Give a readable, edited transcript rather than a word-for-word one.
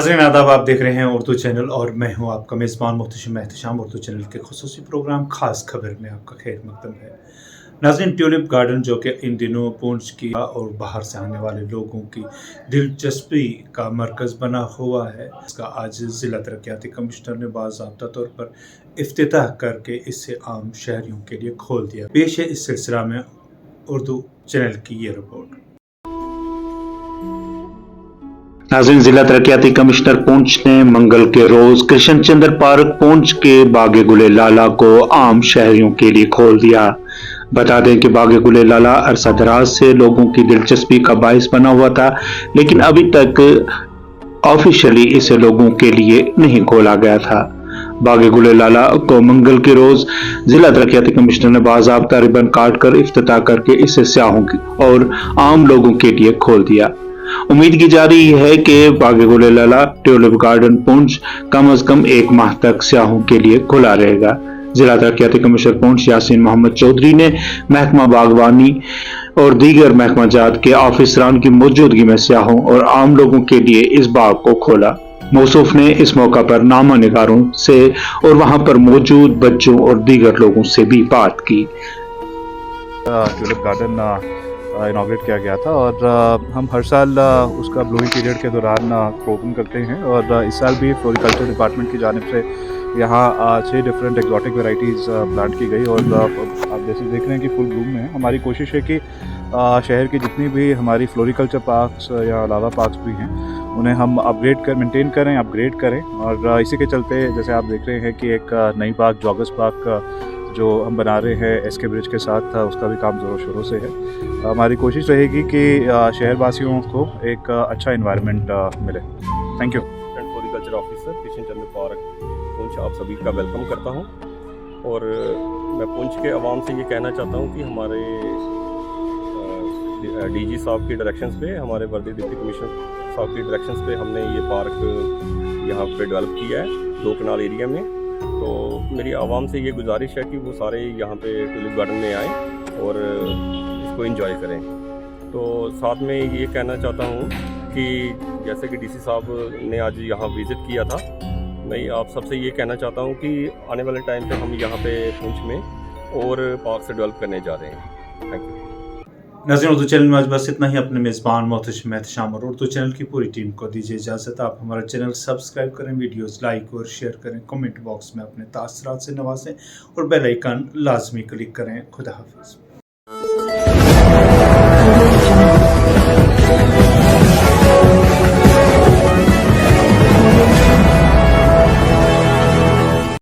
नाज़रीन आदाब, आप देख रहे हैं उर्दू चैनल और मैं हूं आपका मेज़बान मुहतशिम एहतशाम। उर्दू चैनल के खुसूसी प्रोग्राम खास खबर में आपका खैर मकदम है। नाज़रीन, ट्यूलिप गार्डन जो कि इन दिनों पूंछ की और बाहर से आने वाले लोगों की दिलचस्पी का मरकज़ बना हुआ है, इसका आज ज़िला तरक्याती कमिश्नर ने बाज़ाब्ता तौर पर इफ्तिताह करके इसे आम शहरियों के लिए खोल दिया। पेश है इस सिलसिला में उर्दू चैनल की ये रिपोर्ट। नाज़रीन, जिला तरक्याती कमिश्नर पूंछ ने मंगल के रोज कृष्ण चंद्र पार्क पूंछ के बागे गुले लाला को आम शहरियों के लिए खोल दिया। बता दें कि बागे गुले लाला अरसा दराज से लोगों की दिलचस्पी का बाइस बना हुआ था, लेकिन अभी तक ऑफिशियली इसे लोगों के लिए नहीं खोला गया था। बागे गुले लाला को मंगल के रोज जिला तरक्याती कमिश्नर ने बाज़ाब्ता रिबन काट कर इफ्तिताह करके इसे सयाहों और आम लोगों के लिए खोल दिया। उम्मीद की जा रही है कि बागे गुले लाला ट्यूलिप गार्डन पूंछ कम से कम एक माह तक सयाहों के लिए खुला रहेगा। जिला तरक्याती कमिश्नर पूंछ यासीन मोहम्मद चौधरी ने महकमा बागवानी और दीगर महकमा जात के ऑफिसरान की मौजूदगी में सयाहों और आम लोगों के लिए इस बाग को खोला। मौसूफ ने इस मौका पर नामा निगारों से और वहां पर मौजूद बच्चों और दीगर लोगों से भी बात की। ट्यूलिप गार्डन इनाग्रेट किया गया था और हम हर साल उसका ब्लूइंग पीरियड के दौरान ओपन करते हैं और इस साल भी फ्लोरिकल्चर डिपार्टमेंट की जानिब से यहाँ 6 डिफरेंट एक्जॉटिक वेराइटीज़ प्लांट की गई और आप जैसे देख रहे हैं कि फुल ब्लूम में है। हमारी कोशिश है कि शहर की जितनी भी हमारी फ्लोरिकल्चर पार्क्स या लावा पार्क्स भी हैं उन्हें हम मेंटेन करें, अपग्रेड करें और इसी के चलते जैसे आप देख रहे हैं कि एक नई पार्क जॉगर्स पार्क जो हम बना रहे हैं एसके ब्रिज के साथ, उसका भी काम ज़ोरों शोरों से है। हमारी कोशिश रहेगी कि शहरवासियों को एक अच्छा एनवायरनमेंट मिले। Thank you. Floriculture officer Krishna Chandra park पूंछ आप सभी का वेलकम करता हूं और मैं पूंछ के अवाम से ये कहना चाहता हूं कि हमारे डीजी साहब की डायरेक्शंस पे, हमारे वर्दी डिप्टी कमिश्नर साहब की डायरेक्शंस पे हमने ये पार्क यहाँ पे डेवलप किया है 2 कनाल एरिया में। तो मेरी आवाम से ये गुजारिश है कि वो सारे यहाँ पे ट्यूलिप गार्डन में आएँ और इसको एंजॉय करें। तो साथ में ये कहना चाहता हूँ कि जैसे कि डीसी साहब ने आज यहाँ विज़िट किया था, मैं आप सबसे ये कहना चाहता हूँ कि आने वाले टाइम पे हम यहाँ पे पूंछ में और पार्क से डेवलप करने जा रहे हैं। Thank you. नाज़रीन, उर्दू चैनल में आज बस इतना ही। अपने मेज़बान मुहतशिम एहतशाम और उर्दू चैनल की पूरी टीम को दीजिए इजाज़त। आप हमारा चैनल सब्सक्राइब करें, वीडियोस लाइक और शेयर करें, कमेंट बॉक्स में अपने तासरात से नवाजें और बेल आइकन लाजमी क्लिक करें। खुदा हाफिज़।